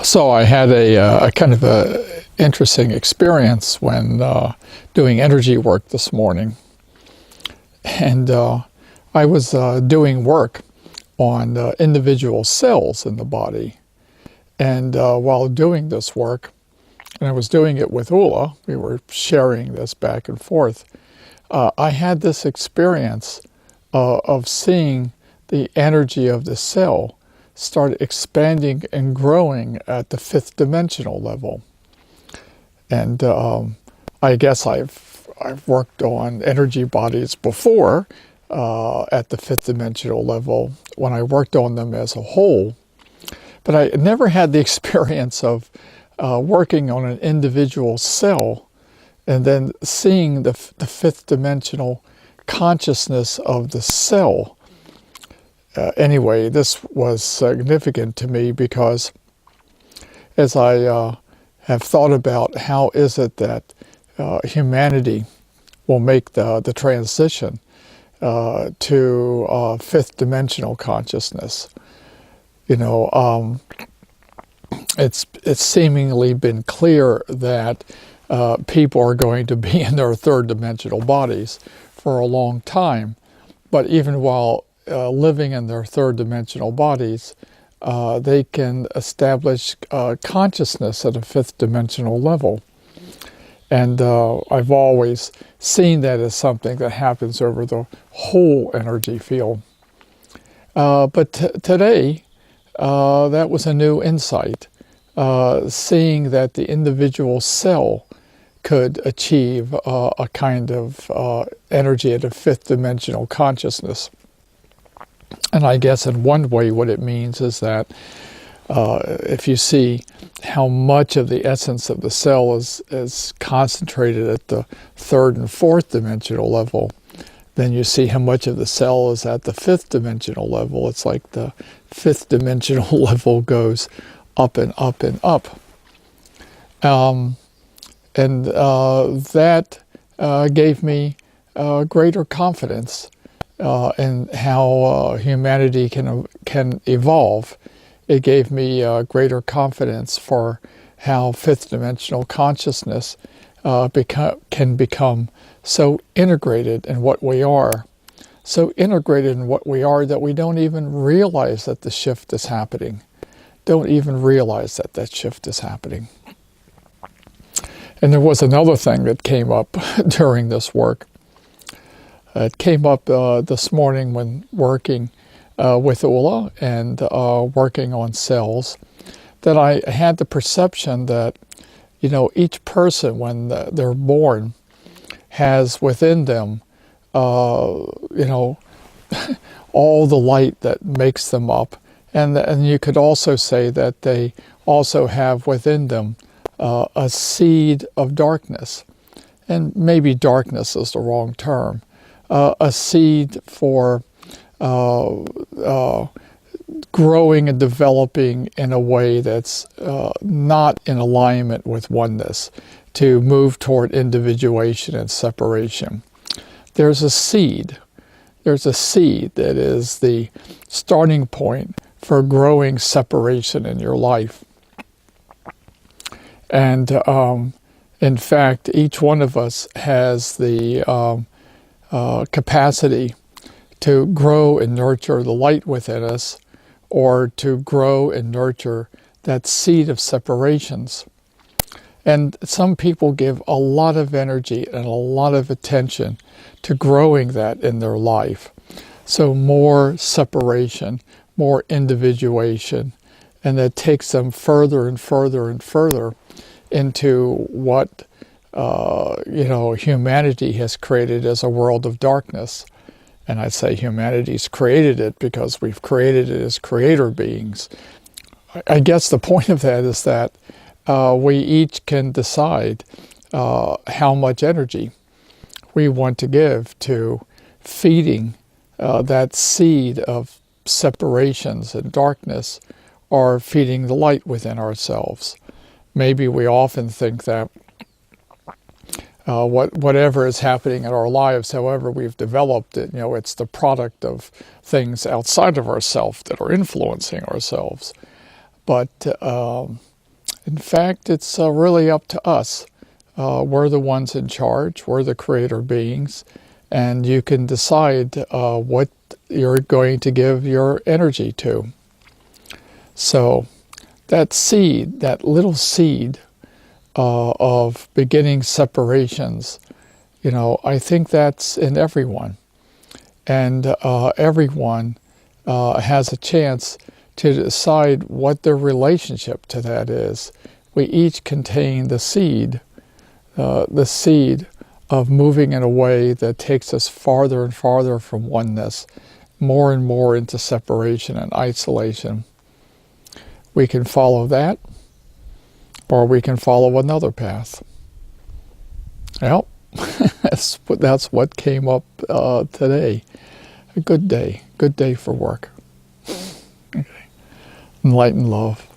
So I had a kind of a interesting experience when doing energy work this morning, and I was doing work on individual cells in the body. And while doing this work, and I was doing it with Ulla, we were sharing this back and forth, I had this experience of seeing the energy of the cell start expanding and growing at the fifth dimensional level. And I guess I've worked on energy bodies before at the fifth dimensional level when I worked on them as a whole, but I never had the experience of working on an individual cell and then seeing the fifth dimensional consciousness of the cell. Anyway, this was significant to me because as I have thought about how is it that humanity will make the transition to fifth dimensional consciousness, it's seemingly been clear that people are going to be in their third dimensional bodies for a long time, but even while living in their third dimensional bodies, they can establish consciousness at a fifth dimensional level. And I've always seen that as something that happens over the whole energy field. But today, that was a new insight, seeing that the individual cell could achieve a kind of energy at a fifth dimensional consciousness. And I guess in one way what it means is that if you see how much of the essence of the cell is concentrated at the third and fourth dimensional level, then you see how much of the cell is at the fifth dimensional level. It's like the fifth dimensional level goes up and up and up. And that gave me greater confidence in how humanity can evolve. It gave me greater confidence for how fifth dimensional consciousness can become so integrated in what we are, so integrated in what we are that we don't even realize that the shift is happening. Don't even realize that that shift is happening. And there was another thing that came up during this work. It came up this morning when working with Ulla and working on cells, that I had the perception that, each person when they're born has within them, all the light that makes them up. And you could also say that they also have within them a seed of darkness. And maybe darkness is the wrong term. A seed for growing and developing in a way that's not in alignment with oneness, to move toward individuation and separation. There's a seed. There's a seed that is the starting point for growing separation in your life. And in fact, each one of us has the capacity to grow and nurture the light within us, or to grow and nurture that seed of separations. And some people give a lot of energy and a lot of attention to growing that in their life. So more separation, more individuation, and that takes them further and further and further into what humanity has created as a world of darkness. And I say humanity's created it because we've created it as creator beings. I guess the point of that is that we each can decide how much energy we want to give to feeding that seed of separations and darkness, or feeding the light within ourselves. Maybe we often think that whatever is happening in our lives, however we've developed it, it's the product of things outside of ourselves that are influencing ourselves. But in fact, it's really up to us. We're the ones in charge. We're the creator beings. And you can decide what you're going to give your energy to. So that seed, that little seed of beginning separations, I think that's in everyone. And everyone has a chance to decide what their relationship to that is. We each contain the seed of moving in a way that takes us farther and farther from oneness, more and more into separation and isolation. We can follow that, or we can follow another path. Well, that's what came up today. A good day for work. Okay. Enlightened love.